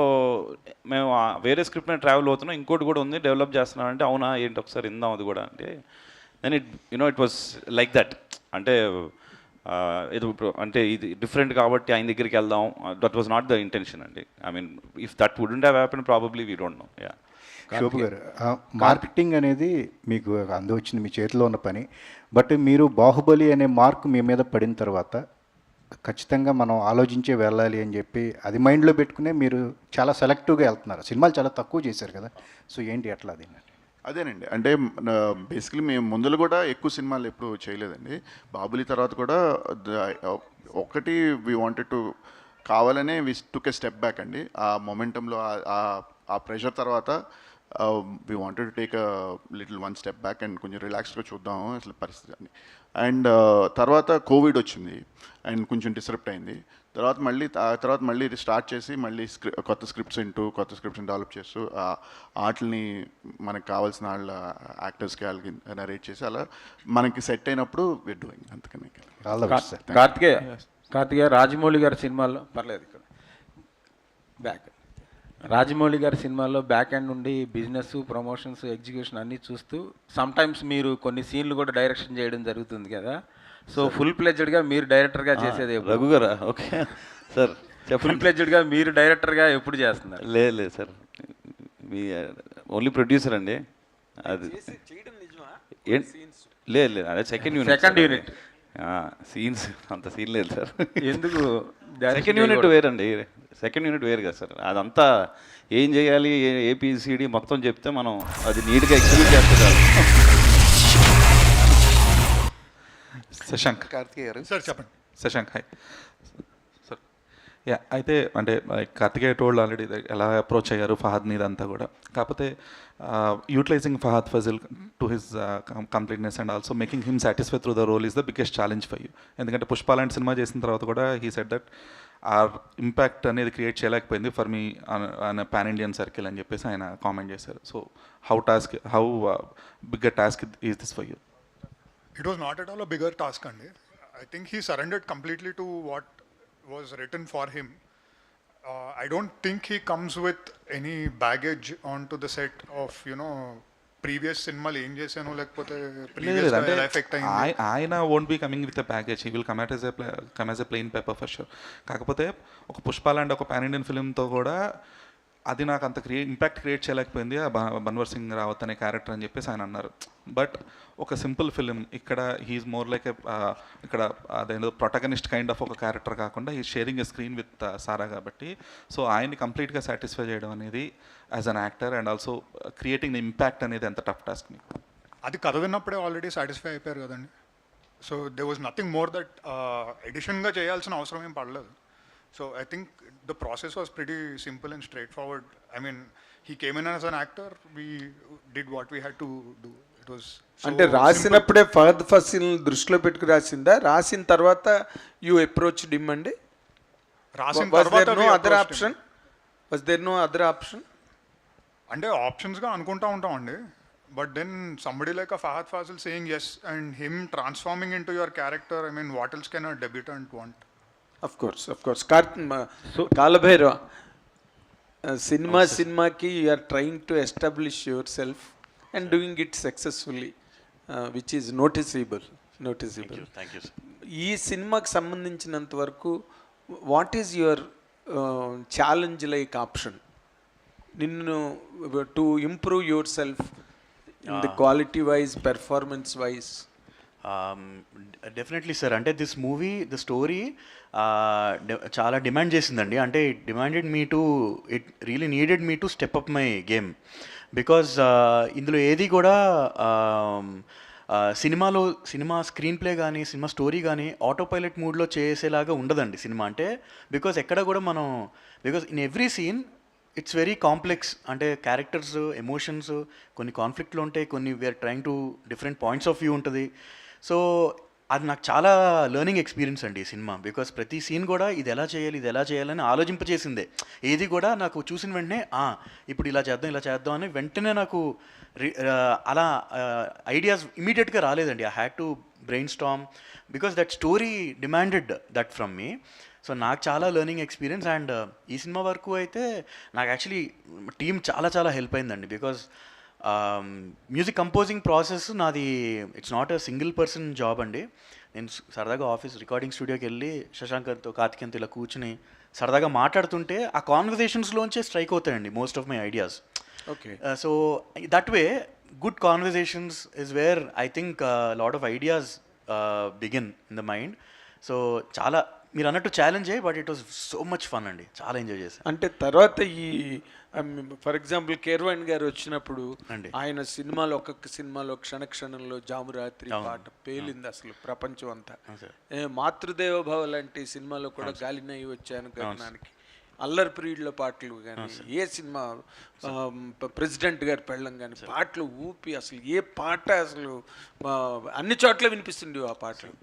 Speaker 3: మేము వేరే స్క్రిప్ట్ మీద ట్రావెల్ అవుతున్నాం, ఇంకోటి కూడా ఉంది డెవలప్ చేస్తున్నాం అంటే అవునా ఏంటి ఒకసారి ఇందాం అది కూడా అంటే then it was like that. అంటే ఇది అంటే ఇది డిఫరెంట్ కాబట్టి ఆయన దగ్గరికి వెళ్దాం, that was not the intention అండి. I mean if that wouldn't have happen probably we don't know. Yeah
Speaker 10: Shobha garu, marketing అనేది మీకు వచ్చింది, మీ చేతిలో ఉన్న పని. బట్ మీరు బాహుబలి అనే మార్క్ మీ మీద పడిన తర్వాత ఖచ్చితంగా మనం ఆలోచించే వెళ్ళాలి అని చెప్పి అది మైండ్లో పెట్టుకునే మీరు చాలా సెలెక్టివ్గా వెళ్తున్నారు. సినిమాలు చాలా తక్కువ చేశారు కదా, సో ఏంటి అట్లా అది?
Speaker 4: అదేనండి, అంటే బేసికలీ మేము ముందులో కూడా ఎక్కువ సినిమాలు ఎప్పుడు చేయలేదండి. బాహుబలి తర్వాత కూడా ఒకటి వీ వాంటెడ్ టు కావాలనే వి టుక్ ఏ స్టెప్ బ్యాక్ అండి. ఆ మొమెంటంలో ఆ ప్రెషర్ తర్వాత we wanted to take a little one step back and కొంచెం రిలాక్స్గా చూద్దాం అసలు పరిస్థితి అని. అండ్ తర్వాత కోవిడ్ వచ్చింది అండ్ కొంచెం డిస్టర్బ్ అయింది. తర్వాత మళ్ళీ స్టార్ట్ చేసి మళ్ళీ కొత్త స్క్రిప్ట్స్ డెవలప్ చేస్తూ ఆటల్ని మనకు కావాల్సిన వాళ్ళ యాక్టర్స్కి వాళ్ళకి నరేట్ చేసి అలా మనకి సెట్ అయినప్పుడు వీఆర్ డూయింగ్. అందుకని
Speaker 11: కార్తికేయ రాజమౌళి గారి సినిమాల్లో పర్లేదు ఇక్కడ బ్యాక్ రాజమౌళి గారి సినిమాలో బ్యాక్ ఎండ్ నుండి బిజినెస్, ప్రమోషన్స్, ఎగ్జిక్యూషన్ అన్నీ చూస్తూ సమ్టైమ్స్ మీరు కొన్ని సీన్లు కూడా డైరెక్షన్ చేయడం జరుగుతుంది కదా. సో ఫుల్ ప్లెడ్జ్డ్గా మీరు డైరెక్టర్గా చేసేది
Speaker 3: రఘు గారా? ఓకే సార్
Speaker 11: ఫుల్
Speaker 3: చెప్పండి.
Speaker 11: ప్లెడ్జ్డ్గా మీరు డైరెక్టర్గా ఎప్పుడు చేస్తున్నారు?
Speaker 3: లేదు సార్, మీ ఓన్లీ ప్రొడ్యూసర్ అండి. అది లేదు అదే సెకండ్ యూనిట్. సీన్స్ అంత సీన్ లేదు సార్.
Speaker 11: ఎందుకు
Speaker 3: సెకండ్ యూనిట్ వేరండి, సెకండ్ యూనిట్ వేరు కదా సార్. అదంతా ఏం చేయాలి, ఏపీసీడీ మొత్తం చెప్తే మనం అది నీట్గా ఎగ్జిక్యూట్ చేస్తారు.
Speaker 12: శశాంక్
Speaker 5: కార్తికేయ గారు.
Speaker 7: సార్ చెప్పండి.
Speaker 12: Shashank hi sir. యా అయితే అంటే కార్తికేయ టోల్డ్ ఆల్రెడీ ఎలా అప్రోచ్ అయ్యారు ఫహద్ని ఇదంతా కూడా. కాకపోతే utilizing Fahadh Faasil to his completeness and also making him satisfy through the role is the biggest challenge for you. ఎందుకంటే పుష్ప లాంటి సినిమా చేసిన తర్వాత కూడా హీ సెడ్ దట్ ఆ ఇంపాక్ట్ అనేది క్రియేట్ చేయలేకపోయింది for me an pan Indian circle అని చెప్పేసి ఆయన కామెంట్ చేశారు. So how big a task is this for you?
Speaker 7: It was not at all a bigger task, Andy. I think he surrendered completely to what was written for him. I don't think he comes with any baggage onto the set of, previous సినిమాలు ఏం చేశాను లేకపోతే previous ఎలా effect అయింది.
Speaker 12: ఆయన won't be coming with a package, he will come as a plain paper for sure. కాకపోతే ఒక పుష్ప లాంటి ఒక పాన్ ఇండియన్ ఫిలింతో కూడా అది నాకు అంత ఇంపాక్ట్ క్రియేట్ చేయలేకపోయింది ఆ బన్వర్ సింగ్ రావత్ అనే క్యారెక్టర్ అని చెప్పేసి ఆయన అన్నారు. బట్ ఒక సింపుల్ ఫిలిం ఇక్కడ హీఈస్ మోర్ లైక్ ఇక్కడ అదేదో ప్రొటగనిస్ట్ కైండ్ ఆఫ్ ఒక క్యారెక్టర్ కాకుండా he sharing a screen with సారా కాబట్టి సో ఆయన్ని కంప్లీట్గా సాటిస్ఫై చేయడం అనేది as an actor and also creating the impact అనేది ఎంత టఫ్ టాస్క్ మీకు.
Speaker 7: అది కథ విన్నప్పుడే ఆల్రెడీ సాటిస్ఫై అయిపోయారు కదండి. So they was nothing more that ఎడిషన్గా చేయాల్సిన అవసరం ఏం పడలేదు. So I think the process was pretty simple and straightforward. I mean, he came in as an actor, we did what we had to do. It was so
Speaker 6: అంటే రాసినప్పుడే Fahadh fossil దృష్టిలో పెట్టుకు రాసిందా, రాసిన తర్వాత యూ అప్రోచ్ డిమ్ అండి?
Speaker 7: రాసిన
Speaker 6: Was
Speaker 7: తర్వాత
Speaker 6: there no other option? Was there no other option?
Speaker 7: అంటే ఆప్షన్స్గా అనుకుంటా ఉంటామండి. But then somebody like a Fahadh Faasil saying yes and him transforming in to your character, I mean what else can a debutante want?
Speaker 6: Of course. Kaalabhairava సినిమాకి you are trying to establish yourself and doing it successfully, which is noticeable.
Speaker 3: Thank you sir.
Speaker 6: ఈ సినిమాకి సంబంధించినంత వరకు what is your challenge like option నిన్ను to improve yourself in the quality wise, performance wise?
Speaker 13: Definitely sir. అంటే this movie the story చాలా demand చేసిందండి. అంటే it really needed me to step up my game because ఇందులో ఏది కూడా cinema screenplay కానీ cinema story కానీ autopilot మూడ్లో చేసేలాగా ఉండదండి సినిమా. అంటే because in every scene it's very complex. అంటే క్యారెక్టర్స్, ఎమోషన్స్ కొన్ని కాన్ఫ్లిక్ట్లో ఉంటాయి, కొన్ని we are trying to different points of view ఉంటుంది. సో అది నాకు చాలా లెర్నింగ్ ఎక్స్పీరియన్స్ అండి ఈ సినిమా. బికాస్ ప్రతి సీన్ కూడా ఇది ఎలా చేయాలని ఆలోచింపచేసిందే. ఏది కూడా నాకు చూసిన వెంటనే ఇప్పుడు ఇలా చేద్దాం అని వెంటనే నాకు అలా ఐడియాస్ ఇమీడియట్గా రాలేదండి. I had to brain Storm because that story demanded that from me. So నాకు చాలా లెర్నింగ్ ఎక్స్పీరియన్స్. అండ్ ఈ సినిమా వరకు అయితే నాకు యాక్చువల్లీ టీమ్ చాలా హెల్ప్ అయిందండి. బికాజ్ మ్యూజిక్ కంపోజింగ్ ప్రాసెస్ నాది it's not a single person job అండి. నేను సరదాగా రికార్డింగ్ స్టూడియోకి వెళ్ళి శశాంక్తో కార్తికేయన్తో ఇలా కూర్చుని సరదాగా మాట్లాడుతుంటే ఆ కాన్వర్జేషన్స్లోంచే స్ట్రైక్ అవుతాయండి most of my ideas.
Speaker 6: Okay.
Speaker 13: So that way good conversations is where I think lot of ideas begin in the mind. So చాలా మీరు అన్నట్టు challenge but it was so much fun అండి, చాలా ఎంజాయ్ చేశాను.
Speaker 6: అంటే తర్వాత ఈ ఫర్ ఎగ్జాంపుల్ కీరవాణి గారు వచ్చినప్పుడు ఆయన సినిమాలో ఒక్కొక్క సినిమాలో క్షణంలో జామురాత్రి పాట పేలింది అసలు ప్రపంచం అంతా. మాతృదేవ భవ లాంటి సినిమాలో కూడా గాలినయ్యి వచ్చాను గగనానికి, అల్లరి ప్రియుడ్ల పాటలు కానీ, ఏ సినిమా ప్రెసిడెంట్ గారి పెళ్ళం కానీ పాటలు ఊపి అసలు ఏ పాట అసలు అన్ని చోట్ల వినిపిస్తుంది ఆ పాటలు.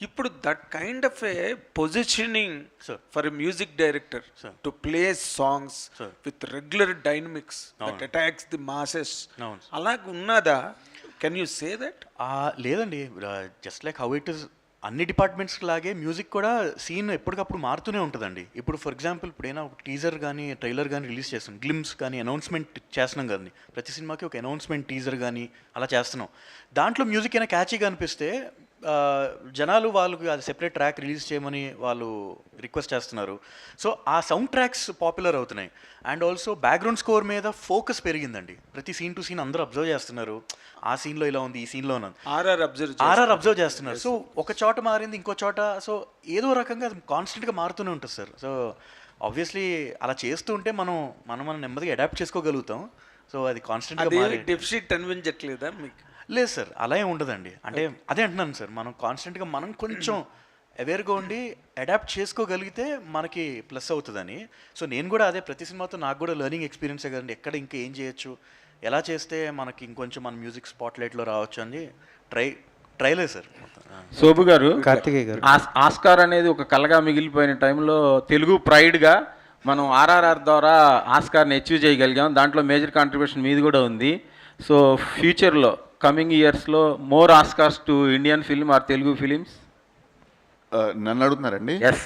Speaker 6: ఇప్పుడు that kind of a positioning for a music director to play songs with regular dynamics that attacks the masses అలాగ ఉన్నదా? Can you say that?
Speaker 13: లేదండి, just like how it is అన్ని డిపార్ట్మెంట్స్ లాగే మ్యూజిక్ కూడా సీన్ ఎప్పటికప్పుడు మారుతూనే ఉంటుందండి. ఇప్పుడు ఫర్ ఎగ్జాంపుల్ ఇప్పుడైనా ఒక టీజర్ కానీ ట్రైలర్ కానీ రిలీజ్ చేస్తాం, గ్లిమ్స్ కానీ అనౌన్స్మెంట్ చేస్తున్నాం కదండి. ప్రతి సినిమాకి ఒక అనౌన్స్మెంట్ టీజర్ కానీ అలా చేస్తున్నాం. దాంట్లో మ్యూజిక్ అయినా క్యాచీగా అనిపిస్తే జనాలు వాళ్ళకి అది సెపరేట్ ట్రాక్ రిలీజ్ చేయమని వాళ్ళు రిక్వెస్ట్ చేస్తున్నారు. సో ఆ సౌండ్ ట్రాక్స్ పాపులర్ అవుతున్నాయి. అండ్ ఆల్సో బ్యాక్గ్రౌండ్ స్కోర్ మీద ఫోకస్ పెరిగిందండి. ప్రతి సీన్ టు సీన్ అందరూ అబ్జర్వ్ చేస్తున్నారు. ఆ సీన్లో ఇలా ఉంది, ఈ సీన్లో ఉన్నది, ఆర్ఆర్ అబ్జర్వ్ చేస్తున్నారు. సో ఒక చోట మారింది ఇంకో చోట, సో ఏదో రకంగా అది కాన్స్టెంట్గా మారుతూనే ఉంటుంది సార్. సో ఆబ్వియస్లీ అలా చేస్తూ ఉంటే మనం నెమ్మదిగా అడాప్ట్ చేసుకోగలుగుతాం. సో అది కాన్స్టెంట్గా
Speaker 6: డెఫిసిట్ అనిపించట్లేదా మీకు?
Speaker 13: లేదు సార్, అలా ఏం ఉండదండి. అంటే అదే అంటున్నాను సార్, మనం కాన్స్టెంట్గా మనం కొంచెం అవేర్గా ఉండి అడాప్ట్ చేసుకోగలిగితే మనకి ప్లస్ అవుతుందని. సో నేను కూడా అదే, ప్రతి సినిమాతో నాకు కూడా లెర్నింగ్ ఎక్స్పీరియన్సే కదండి. ఎక్కడ ఇంకా ఏం చేయొచ్చు, ఎలా చేస్తే మనకి ఇంకొంచెం మన మ్యూజిక్ స్పాట్లైట్లో రావచ్చు అని ట్రైలే సార్.
Speaker 11: శోభు గారు,
Speaker 8: కార్తికేయ గారు,
Speaker 11: ఆస్కార్ అనేది ఒక కళగా మిగిలిపోయిన టైంలో తెలుగు ప్రైడ్గా మనం ఆర్ఆర్ఆర్ ద్వారా ఆస్కార్ని అచీవ్ చేయగలిగాం. దాంట్లో మేజర్ కాంట్రిబ్యూషన్ మీది కూడా ఉంది. సో ఫ్యూచర్లో కమింగ్ ఇయర్స్లో more Oscars to Indian film or Telugu films?
Speaker 4: నన్ను అడుగుతున్నారండి?
Speaker 11: ఎస్.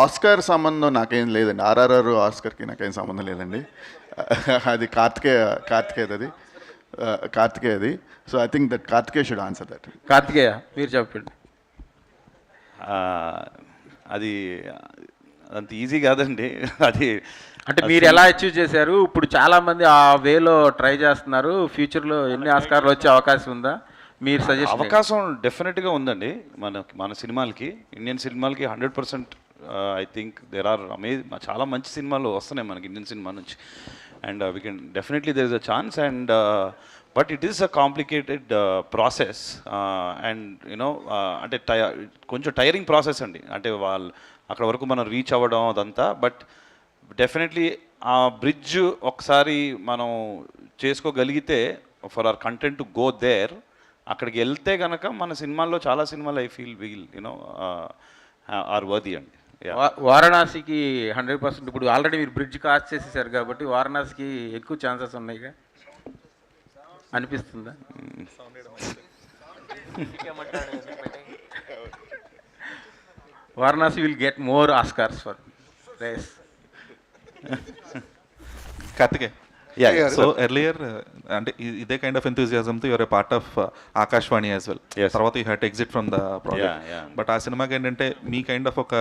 Speaker 4: ఆస్కార్ సంబంధం నాకేం లేదండి. ఆర్ఆర్ఆర్ ఆస్కార్కి నాకేం సంబంధం లేదండి. అది కార్తికేయది. So I think that Karthikeya should answer that.
Speaker 11: Karthikeya, మీరు చెప్పండి.
Speaker 3: అది అంత ఈజీ కాదండి. అది
Speaker 11: అంటే మీరు ఎలా అచీవ్ చేశారు? ఇప్పుడు చాలామంది ఆ వేలో ట్రై చేస్తున్నారు. ఫ్యూచర్లో ఎన్ని ఆస్కార్లు వచ్చే అవకాశం ఉందా? మీరు సజెస్ట్
Speaker 3: అవకాశం డెఫినెట్గా ఉందండి. మన సినిమాలకి, ఇండియన్ సినిమాలకి 100% ఐ థింక్ దేర్ ఆర్ చాలా మంచి సినిమాలు వస్తున్నాయి మనకి ఇండియన్ సినిమా నుంచి. And we can definitely there is a chance. And but it is a complicated process. And you know అంటే కొంచెం టైరింగ్ ప్రాసెస్ అండి. అంటే అక్కడ వరకు మనం రీచ్ అవ్వడం అదంతా. బట్ డెఫినెట్లీ ఆ బ్రిడ్జ్ ఒకసారి మనం చేసుకోగలిగితే for our content to go there, అక్కడికి వెళ్తే కనుక మన సినిమాల్లో చాలా సినిమాలు I feel you know are worthy అండి.
Speaker 11: వారణాసికి 100%. ఇప్పుడు ఆల్రెడీ మీరు బ్రిడ్జ్ కాస్ట్ చేసేసారు కాబట్టి వారణాసికి ఎక్కువ ఛాన్సెస్ ఉన్నాయిగా అనిపిస్తుందా? Varanasi will get more Oscars for race.
Speaker 12: Karthikeya, so earlier అంటే ఇదే కైండ్ ఆఫ్ ఎంతూజియాజంతో your a part of Aakashavaani as well. తర్వాత you had to exit from the project. But ఆ సినిమాకి ఏంటంటే మీ కైండ్ ఆఫ్ ఒక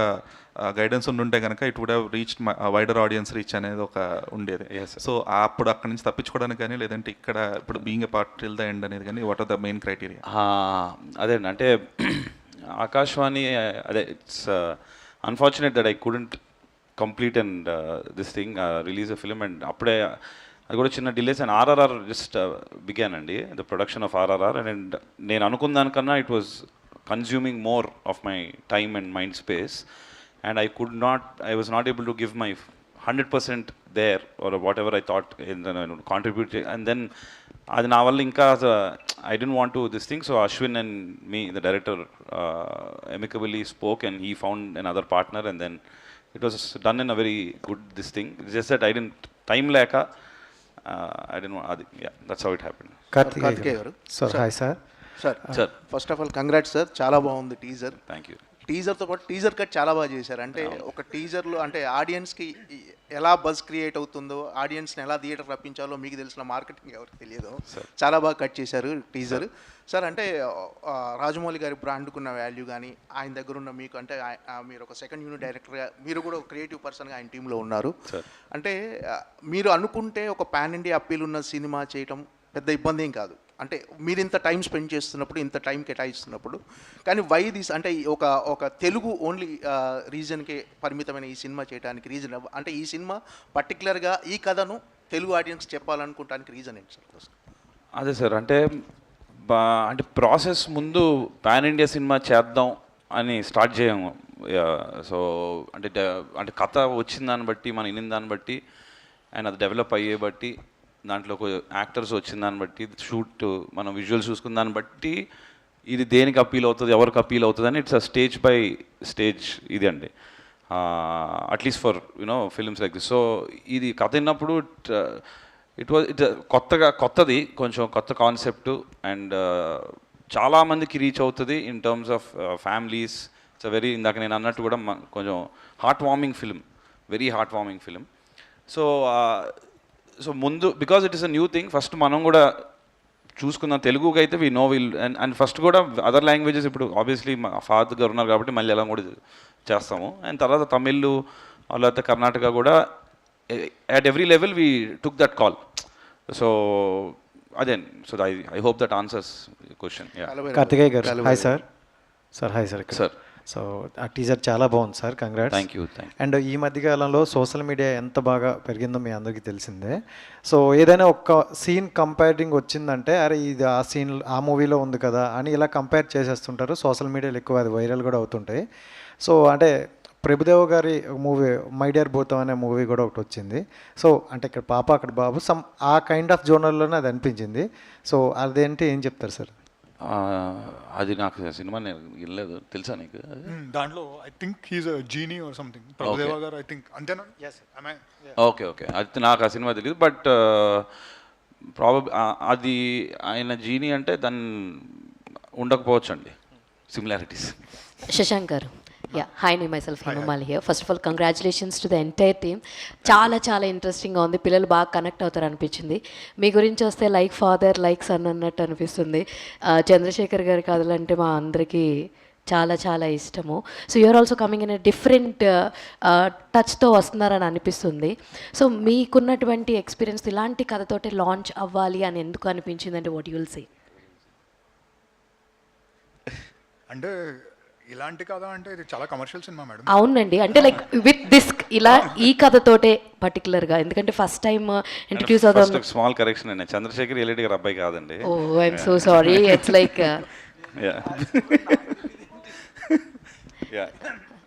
Speaker 12: గైడెన్స్ ఉండుంటే కనుక it would have reach wider audience reach అనేది ఒక ఉండేది. సో అప్పుడు అక్కడ నుంచి తప్పించుకోవడానికి కానీ, లేదంటే ఇక్కడ ఇప్పుడు being a part till the end అనేది కానీ, what are the main criteria?
Speaker 3: అదే అంటే ఆకాశవాణి, అదే it's unfortunate that I couldn't complete and this thing release a film. And అప్పుడే అది కూడా చిన్న delays. And RRR just began అండి, the production of RRR. And నేను అనుకున్న దానికన్నా it was consuming more of my time and mind space. And I was not able to give my 100% there or whatever I thought contribute. And then అది నా వల్ల ఇంకా I didn't want to this thing. So Ashwin and me, the director, amicably spoke and he found another partner, and then it was done in a very good this thing. It's just that I didn't time leka. I didn't want. Yeah, that's how it happened.
Speaker 8: Karthikeya గారు. Sir hi sir.
Speaker 3: Sir
Speaker 14: first of all congrats sir, చాలా బాగుంది teaser.
Speaker 3: Thank you.
Speaker 14: టీజర్తో పాటు teaser cut చాలా బాగా చేశారు. అంటే ఒక టీజర్లో అంటే ఆడియన్స్కి ఎలా బజ్ క్రియేట్ అవుతుందో, ఆడియన్స్ని ఎలా థియేటర్ రప్పించాలో మీకు తెలిసిన మార్కెటింగ్ ఎవరికి తెలియదు. చాలా బాగా కట్ చేశారు టీజర్. సార్ అంటే రాజమౌళి గారి బ్రాండ్కున్న వాల్యూ కానీ, ఆయన దగ్గర ఉన్న మీకు అంటే మీరు ఒక సెకండ్ యూనిట్ డైరెక్టర్గా, మీరు కూడా ఒక క్రియేటివ్ పర్సన్గా ఆయన టీంలో ఉన్నారు. అంటే మీరు అనుకుంటే ఒక పాన్ ఇండియా అప్పీల్ ఉన్న సినిమా చేయటం పెద్ద ఇబ్బంది ఏం కాదు. అంటే మీరు ఇంత టైం స్పెండ్ చేస్తున్నప్పుడు, ఇంత టైం కేటాయిస్తున్నప్పుడు, కానీ వై దిస్ అంటే ఒక తెలుగు ఓన్లీ రీజన్కే పరిమితమైన ఈ సినిమా చేయడానికి రీజన్ అంటే ఈ సినిమా పర్టికులర్గా ఈ కథను తెలుగు ఆడియన్స్ చెప్పాలనుకోవడానికి రీజన్ ఏంటి సార్?
Speaker 3: అదే సార్, అంటే ప్రాసెస్ ముందు పాన్ ఇండియా సినిమా చేద్దాం అని స్టార్ట్ చేయము. సో అంటే కథ వచ్చిన దాన్ని బట్టి, మనం వినిన దాన్ని బట్టి, అండ్ అది డెవలప్ అయ్యే బట్టి, దాంట్లో యాక్టర్స్ వచ్చిన దాన్ని బట్టి, షూట్ మనం విజువల్స్ చూసుకున్న దాన్ని బట్టి ఇది దేనికి అప్పీల్ అవుతుంది, ఎవరికి అప్పీల్ అవుతుంది అని it's a stage by stage ఇది అండి. At least for you know films like this. So ఇది కథ విన్నప్పుడు ఇట్ కొత్తది, కొంచెం కొత్త కాన్సెప్ట్. అండ్ చాలామందికి రీచ్ అవుతుంది in terms of families. It's very, ఇందాక నేను అన్నట్టు కూడా కొంచెం heart warming film, very heart warming film. So ముందు because it is a new thing, first మనం కూడా చూసుకుందాం. తెలుగుకి అయితే we know will and first కూడా అదర్ లాంగ్వేజెస్ ఇప్పుడు ఆబ్వియస్లీ ఫాదర్ గారు ఉన్నారు కాబట్టి మళ్ళీ ఎలా కూడా చేస్తాము. అండ్ తర్వాత తమిళ్ లేకపోతే కర్ణాటక కూడా at every level we took that call. So again, so I hope that answers your question. Yeah.
Speaker 15: Karthikeya గారు hi sir. Hi sir.
Speaker 3: Sir,
Speaker 15: so ఆ టీజర్ చాలా బాగుంది sir, congrats.
Speaker 3: Thank you.
Speaker 15: And ఈ మధ్యకాలంలో సోషల్ మీడియా ఎంత బాగా పెరిగిందో మీ అందరికీ తెలిసిందే. సో ఏదైనా ఒక సీన్ కంపేరింగ్ వచ్చిందంటే అరే ఇది ఆ సీన్ ఆ మూవీలో ఉంది కదా అని ఇలా కంపేర్ చేసేస్తుంటారు. సోషల్ మీడియాలో ఎక్కువ అది వైరల్ కూడా అవుతుంటాయి. సో అంటే ప్రభుదేవ గారి మూవీ మై డియర్ భూతం అనే మూవీ కూడా ఒకటి వచ్చింది. సో అంటే ఇక్కడ పాప అక్కడ బాబు సమ్ ఆ కైండ్ ఆఫ్ జోనర్లోనే అది అనిపించింది. సో అదేంటి ఏం చెప్తారు సార్?
Speaker 3: అది నాకు సినిమా నేను వెళ్ళలేదు, తెలుసా నీకు?
Speaker 7: దాంట్లో I think he's a genie or something. Prabhudeva గారు ఐ థింక్ అంతేనా?
Speaker 3: ఓకే అది నాకు ఆ సినిమా తెలియదు. బట్ అది ఆయన జీనీ అంటే దాన్ని ఉండకపోవచ్చు అండి similarities.
Speaker 16: Shashank garu, yeah hi, నీ myself Himamali here. First of all congratulations to the entire team. చాలా ఇంట్రెస్టింగ్గా ఉంది, పిల్లలు బాగా కనెక్ట్ అవుతారు అనిపించింది. మీ గురించి వస్తే లైక్ ఫాదర్ లైక్ సన్ అన్నట్టు అనిపిస్తుంది. చంద్రశేఖర్ గారి కథలంటే మా అందరికీ చాలా ఇష్టము. So you're also coming in a different టచ్తో వస్తున్నారని అనిపిస్తుంది. సో మీకున్నటువంటి ఎక్స్పీరియన్స్ ఇలాంటి కథతోటి లాంచ్ అవ్వాలి అని ఎందుకు అనిపించింది అంటే వాట్ యు విల్ సే?
Speaker 7: అంటే ఇలాంటి కథ అంటే ఇది చాలా కమర్షియల్ సినిమా మేడం.
Speaker 16: అవునండి, అంటే లైక్ విత్ దిస్ ఇలా ఈ కథతోటే పర్టికులర్గా ఎందుకంటే ఫస్ట్ టైం ఇంట్రడ్యూస్ అవుతాం.
Speaker 3: స్మాల్ కరెక్షన్ అండి, చంద్రశేఖర్ ఎల్రెడ్డి గారు అబ్బాయి కాదండి.
Speaker 16: Oh I'm so sorry. It's like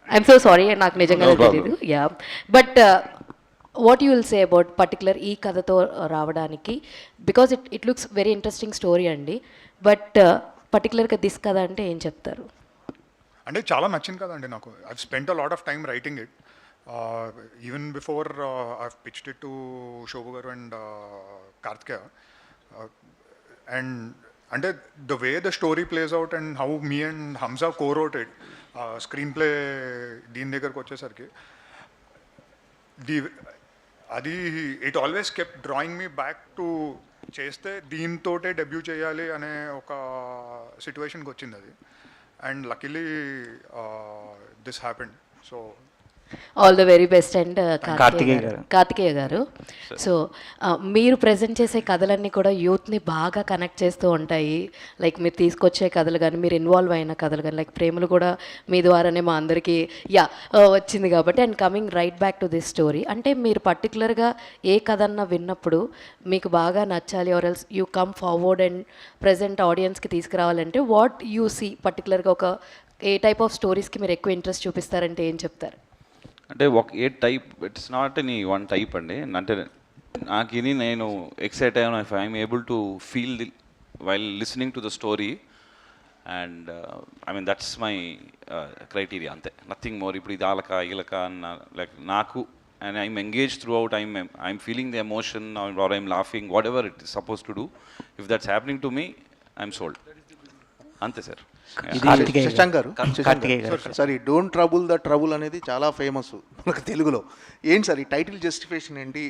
Speaker 16: I'm so sorry, నాకు నిజంగా తెలియదు. Yeah but what you will say about particular ఈ కథతో రావడానికి? Because it looks very interesting story అండి. బట్ పర్టికులర్గా దిస్ కథ అంటే ఏం చెప్తారు?
Speaker 7: అంటే చాలా నచ్చింది కదండి నాకు. I've spent a lot of time writing it. Even before I've pitched it to Shobu garu and Karthikeya. And అంటే the way the story plays out and how me and Hamsa co-wrote it, screenplay దీని దగ్గరకు వచ్చేసరికి అది it always kept drawing me back to చేస్తే దీంతోటే debut చేయాలి అనే ఒక సిచ్యువేషన్కి వచ్చింది అది. And luckily this happened. So
Speaker 16: all the very best. And Karthikeya garu, so మీరు ప్రజెంట్ చేసే కథలన్నీ కూడా యూత్ని బాగా కనెక్ట్ చేస్తూ ఉంటాయి. లైక్ మీరు తీసుకొచ్చే కథలు కానీ మీరు ఇన్వాల్వ్ అయిన కథలు కానీ లైక్ ప్రేమలు కూడా మీ ద్వారానే మా అందరికీ వచ్చింది కాబట్టి. And coming right back to this story, అంటే మీరు పర్టికులర్గా ఏ కథన్నా విన్నప్పుడు మీకు బాగా నచ్చాలి or else you come forward and present ఆడియన్స్కి తీసుకురావాలంటే వాట్ యూ సీ పర్టికులర్గా ఒక ఏ టైప్ ఆఫ్ స్టోరీస్కి మీరు ఎక్కువ ఇంట్రెస్ట్ చూపిస్తారంటే ఏం చెప్తారు?
Speaker 3: అంటే ఏ type, it's not any one type అండి. అంటే నాకు ఇది నేను ఎక్సైట్ అయ్యాను if I'm able to feel the while listening to the story. And I mean that's my criteria, అంతే, నథింగ్ మోర్. ఇప్పుడు ఇది ఈలక అన్న లైక్ నాకు and I'm engage throughout. I'm feeling the emotion or I'm laughing whatever it is suppose to do. If that's happening to me I'm sold, అంతే sir.
Speaker 14: Shashank గారు, sir ఈ don't trouble the trouble అనేది చాలా famous మనకు తెలుగులో. ఏంటి sir ఈ title justification ఏంటి,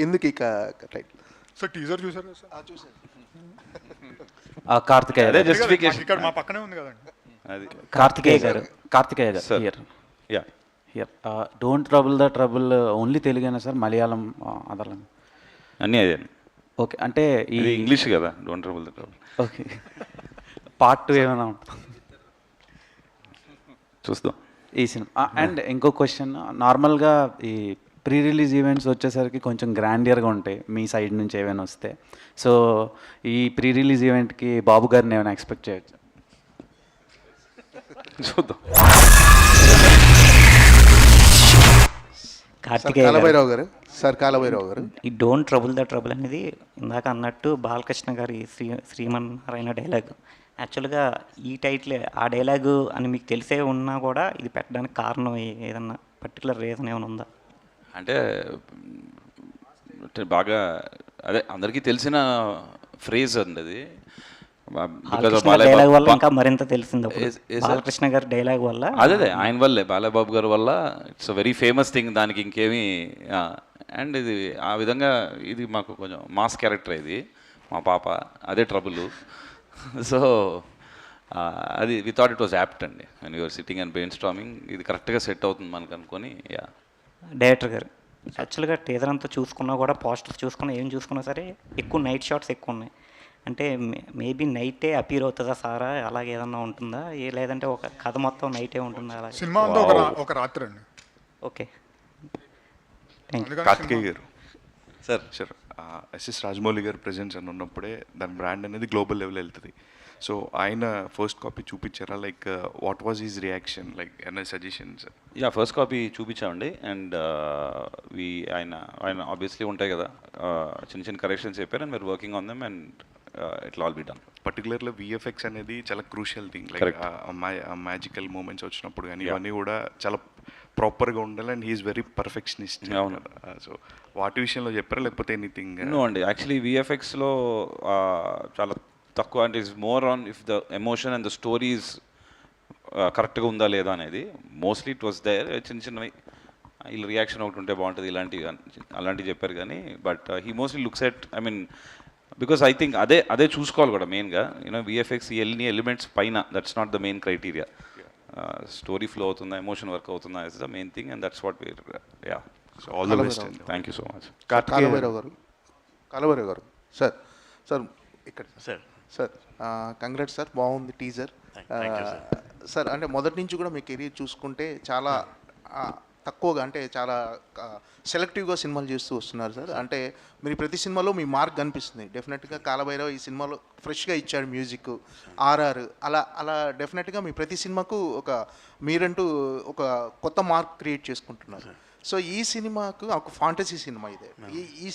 Speaker 14: ఎందుకు ఇక టైటిల్?
Speaker 7: సో టీజర్ చూసారు సార్?
Speaker 14: చూసారు.
Speaker 15: కార్తికేయ
Speaker 3: అదే జస్టిఫికేషన్
Speaker 7: ఇక్కడ మా పక్కనే ఉంది కదండి.
Speaker 3: అది
Speaker 15: Karthikeya garu
Speaker 3: here
Speaker 15: don't trouble the trouble only తెలుగేనా సార్? మలయాళం అదర్
Speaker 3: అన్నీ అదే.
Speaker 15: ఓకే, అంటే ఈ
Speaker 3: ఇంగ్లీష్ కదా don't trouble the trouble.
Speaker 15: Okay, part 2 ఏమైనా
Speaker 3: చూస్తాం
Speaker 15: ఈ సినిమా? అండ్ ఇంకో క్వశ్చన్, నార్మల్గా ఈ ప్రీ రిలీజ్ ఈవెంట్స్ వచ్చేసరికి కొంచెం గ్రాండియర్గా ఉంటాయి మీ సైడ్ నుంచి ఏమైనా వస్తే. సో ఈ ప్రీ రిలీజ్ ఈవెంట్కి బాబు గారిని ఏమైనా ఎక్స్పెక్ట్ చేయొచ్చు?
Speaker 3: చూద్దాం.
Speaker 14: కాలభైరావు గారు, సార్ కాలభైరావు గారు,
Speaker 8: ఈ డోంట్ ట్రబుల్ ద ట్రబుల్ అనేది ఇందాక అన్నట్టు బాలకృష్ణ గారి శ్రీమన్నారాయణ డైలాగ్. యాక్చువల్గా ఈ టైటిల్ ఆ డైలాగు అని మీకు తెలిసే ఉన్నా కూడా ఇది పెట్టడానికి కారణం ఏదన్నా పర్టికులర్ రీజన్ ఏమైనా ఉందా?
Speaker 3: అంటే బాగా అదే అందరికీ తెలిసిన ఫ్రేజ్ అండి అది.
Speaker 8: డైలాగ్ వల్ల ఇంకా మరింత తెలిసింది బాలకృష్ణ గారి డైలాగ్ వల్ల.
Speaker 3: అదే ఆయన వల్లే, బాలబాబు గారి వల్ల. ఇట్స్ వెరీ ఫేమస్ థింగ్, దానికి ఇంకేమీ. అండ్ ఇది ఆ విధంగా ఇది మాకు కొంచెం మాస్ క్యారెక్టర్ ఇది, మా పాప అదే ట్రబుల్. సో అది we thought it was apt అండి, and you're sitting and brainstorming, ఇది కరెక్ట్గా సెట్ అవుతుంది మనకు అనుకొని. యా
Speaker 8: డైరెక్టర్ గారు యాక్చువల్గా టీజర్ అంతా చూసుకున్నా కూడా, పోస్టర్స్ చూసుకున్నా, ఏం చూసుకున్నా సరే ఎక్కువ నైట్ షాట్స్ ఎక్కువ ఉన్నాయి. అంటే మేబీ నైటే అపీర్ అవుతుందా సారా, అలాగే ఏదన్నా ఉంటుందా, లేదంటే ఒక కథ మొత్తం నైటే ఉంటుందా? అలా
Speaker 7: సినిమా అంతా ఒక రాత్రి అండి.
Speaker 8: Okay, thank you.
Speaker 17: కార్తికేయ గారు సార్, ఎస్ఎస్ రాజమౌళి గారు ప్రెజెన్స్ అని ఉన్నప్పుడే దాని బ్రాండ్ అనేది గ్లోబల్ లెవెల్ వెళ్తుంది. సో ఆయన ఫస్ట్ కాపీ చూపించారా? Like what was his reaction, like any suggestions?
Speaker 3: Yeah, first copy చూపించామండి. అండ్ ఆయన ఆబ్వియస్లీ ఉంటాయి కదా, చిన్న చిన్న కరెక్షన్స్ చెప్పారు, and we're working on them, and it all be done.
Speaker 17: Particularly VFX అనేది చాలా crucial thing. Like magical moments వచ్చినప్పుడు కానీ ఇవన్నీ కూడా చాలా ప్రాపర్గా ఉండాలి, అండ్ హీఈస్ వెరీ పర్ఫెక్షనిస్ట్.
Speaker 3: అవును.
Speaker 17: సో వాటి విషయంలో చెప్పారా, లేకపోతే ఎనీథింగ్?
Speaker 3: నో అండి, యాక్చువల్లీ విఎఫ్ఎక్స్లో చాలా తక్కువ, అంటే is more on if the emotion and the stories కరెక్ట్గా ఉందా లేదా అనేది. మోస్ట్లీ ఇట్ వాస్ దేర్, చిన్న చిన్నవి వీళ్ళ రియాక్షన్ ఒకటి ఉంటే బాగుంటుంది అలాంటివి చెప్పారు కానీ, but he mostly looks at, I mean because I think అదే చూసుకోవాలి కూడా మెయిన్గా. యూనో విఎఫ్ఎక్స్ ఎన్ని ఎలిమెంట్స్ పైన, that's not the main criteria. Story flow అవుతుందా, ఎమోషన్ వర్క్ అవుతుందా is the main thing, and that's what Veer. Yeah,
Speaker 17: so all the best.
Speaker 3: Thank you so much.
Speaker 14: Kal Bhairav గారు sir ఇక్కడ సార్ కంగ్రాట్స్ సార్, బాగుంది teaser sir. అంటే మొదటి నుంచి కూడా మీ career చూసుకుంటే చాలా తక్కువగా, అంటే చాలా సెలెక్టివ్గా సినిమాలు చేస్తూ వస్తున్నారు సార్. అంటే మీరు ప్రతి సినిమాలో మీ మార్క్ కనిపిస్తుంది. డెఫినెట్గా కాలభైరవ్ ఈ సినిమాలో ఫ్రెష్గా ఇచ్చాడు మ్యూజిక్, ఆర్ఆర్, అలా డెఫినెట్గా మీ ప్రతి సినిమాకు మీరంటూ ఒక కొత్త మార్క్ క్రియేట్ చేసుకుంటున్నారు. సో ఈ సినిమాకు ఒక ఫాంటసీ సినిమా ఇదే. ఈ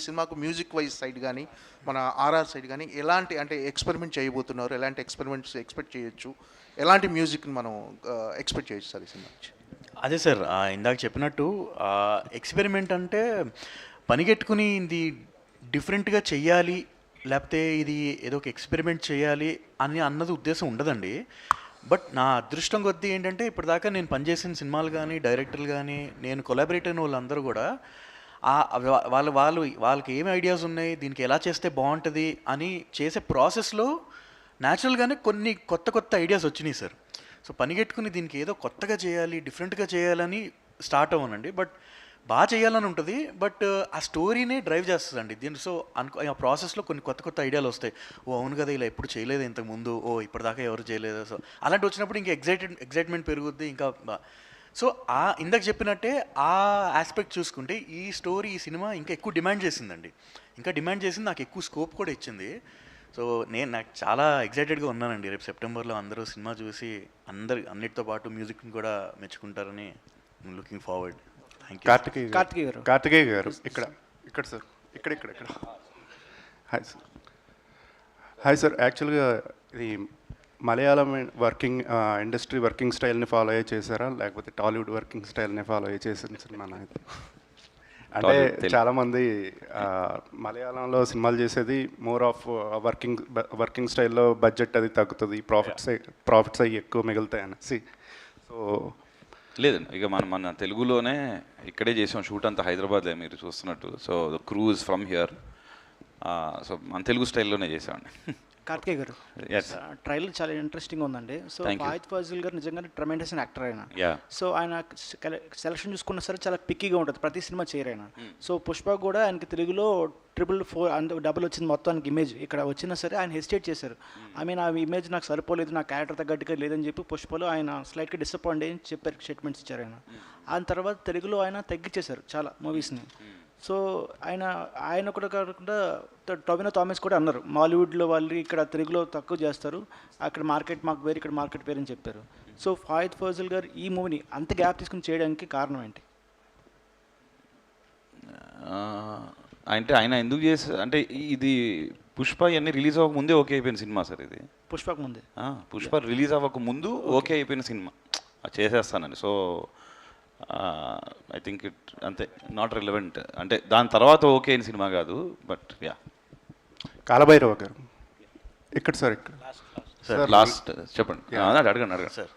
Speaker 14: సినిమాకు మ్యూజిక్ వైజ్ సైడ్ కానీ మన ఆర్ఆర్ సైడ్ కానీ ఎలాంటి అంటే ఎక్స్పెరిమెంట్ చేయబోతున్నారు, ఎలాంటి ఎక్స్పెరిమెంట్స్ ఎక్స్పెక్ట్ చేయొచ్చు, ఎలాంటి మ్యూజిక్ని మనం ఎక్స్పెక్ట్ చేయొచ్చు సార్ ఈ సినిమా నుంచి?
Speaker 13: అదే సార్, ఇందాక చెప్పినట్టు ఎక్స్పెరిమెంట్ అంటే పనిగట్టుకుని ఇది డిఫరెంట్గా చెయ్యాలి, లేకపోతే ఇది ఏదో ఒక ఎక్స్పెరిమెంట్ చేయాలి అని అన్నది ఉద్దేశం ఉండదండి. బట్ నా అదృష్టం కొద్దీ ఏంటంటే ఇప్పటిదాకా నేను పనిచేసిన సినిమాలు కానీ, డైరెక్టర్లు కానీ, నేను కొలాబరేట్ అయిన వాళ్ళందరూ కూడా వాళ్ళకి ఏమి ఐడియాస్ ఉన్నాయి, దీనికి ఎలా చేస్తే బాగుంటుంది అని చేసే ప్రాసెస్లో న్యాచురల్గానే కొన్ని కొత్త ఐడియాస్ వచ్చినాయి సార్. సో పనిగట్టుకుని దీనికి ఏదో కొత్తగా చేయాలి, డిఫరెంట్గా చేయాలని స్టార్ట్ అవ్వనండి. బట్ బాగా చేయాలని ఉంటుంది, బట్ ఆ స్టోరీనే డ్రైవ్ చేస్తుందండి దీని. సో ఆ ప్రాసెస్లో కొన్ని కొత్త ఐడియాలు వస్తాయి. ఓ అవును కదా, ఇలా ఎప్పుడు చేయలేదు ఇంతకుముందు, ఓ ఇప్పటిదాకా ఎవరు చేయలేదు. సో అలాంటి వచ్చినప్పుడు ఇంకా ఎగ్జైట్మెంట్ పెరుగుద్ది ఇంకా. సో ఇందాక చెప్పినట్టే ఆ ఆస్పెక్ట్ చూసుకుంటే ఈ సినిమా ఇంకా ఎక్కువ డిమాండ్ చేసిందండి. ఇంకా డిమాండ్ చేసింది, నాకు ఎక్కువ స్కోప్ కూడా ఇచ్చింది. సో నాకు చాలా ఎగ్జైటెడ్గా ఉన్నానండి. రేపు సెప్టెంబర్లో అందరూ సినిమా చూసి అన్నిటితో పాటు మ్యూజిక్ని కూడా మెచ్చుకుంటారని looking forward. Thank you.
Speaker 17: Karthikeya garu ఇక్కడ సార్, ఇక్కడ హాయ్ సార్. యాక్చువల్గా ఇది మలయాళం ఇండస్ట్రీ వర్కింగ్ స్టైల్ని ఫాలో అయ్యే చేశారా, లేకపోతే టాలీవుడ్ వర్కింగ్ స్టైల్ని ఫాలో అయ్యే చేసిన సినిమా? అంటే చాలామంది మలయాళంలో సినిమాలు చేసేది మోర్ ఆఫ్ వర్కింగ్ స్టైల్లో బడ్జెట్ అది తగ్గుతుంది, ప్రాఫిట్స్ అవి ఎక్కువ మిగులుతాయి అనేసి. సో
Speaker 3: లేదండి, ఇక మన తెలుగులోనే ఇక్కడే చేసాం షూట్ అంతా, హైదరాబాద్లో మీరు చూస్తున్నట్టు. So the cruise from here. So మన తెలుగు స్టైల్లోనే చేసామండి.
Speaker 18: కార్తికేయ గారు, ట్రైలర్ చాలా ఇంట్రెస్టింగ్ ఉందండి. సో ఫాయిద్ ఫాజిల్ గారు నిజంగానే ట్రెమెండస్ యాక్టర్ ఆయన. సో ఆయన సెలక్షన్ చూసుకున్నా సరే చాలా పిక్కీగా ఉంటుంది, ప్రతి సినిమా చేయరైనా. సో పుష్ప కూడా ఆయనకి తెలుగులో 444 డబుల్ వచ్చింది మొత్తానికి ఇమేజ్. ఇక్కడ వచ్చినా సరే ఆయన హెసిటేట్ చేశారు. ఐ మీన్ ఆ ఇమేజ్ నాకు సరిపోలేదు, నా క్యారెక్టర్ తగ్గట్టుగా లేదని చెప్పి పుష్పలో ఆయన స్లైట్గా డిసప్పాయింట్ అయ్యి చెప్పారు, స్టేట్మెంట్స్ ఇచ్చారు ఆయన. ఆ తర్వాత తెలుగులో ఆయన తగ్గించేశారు చాలా మూవీస్ని. సో ఆయన కూడా కాకుండా టొవినో థామస్ కూడా అన్నారు, మాలీవుడ్లో వాళ్ళు ఇక్కడ తెలుగులో తక్కువ చేస్తారు, అక్కడ మార్కెట్ మాకు వేరు, ఇక్కడ మార్కెట్ వేరు అని చెప్పారు. సో ఫాయిద్ ఫాజిల్ గారు ఈ మూవీని అంత గ్యాప్ తీసుకుని చేయడానికి కారణం ఏంటి?
Speaker 3: అంటే ఆయన ఎందుకు చేస్తారు అంటే, ఇది పుష్ప ఇవన్నీ రిలీజ్ అవ్వక ముందే ఓకే అయిపోయిన సినిమా సార్ ఇది.
Speaker 18: పుష్పకు ముందే,
Speaker 3: పుష్ప రిలీజ్ అవ్వక ముందు ఓకే అయిపోయిన సినిమా, చేసేస్తానండి. సో ఐ థింక్ ఇట్ అంతే, నాట్ రిలవెంట్. అంటే దాని తర్వాత ఓకే అయిన సినిమా కాదు, బట్ యా.
Speaker 17: కాలభైరవ గారు, ఇక్కడ సార్ ఇక్కడ
Speaker 3: సార్ లాస్ట్ చెప్పండి అడగండి
Speaker 17: సార్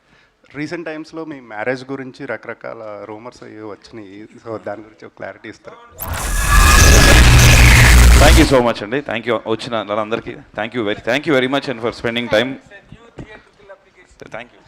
Speaker 17: రీసెంట్ టైమ్స్లో మీ మ్యారేజ్ గురించి రకరకాల రూమర్స్ అయ్యి వచ్చినాయి, సో దాని గురించి ఒక క్లారిటీ ఇస్తారు.
Speaker 3: థ్యాంక్ యూ సో మచ్ అండి, థ్యాంక్ యూ వచ్చిన అందరికీ thank you very much and for spending time. Thank you.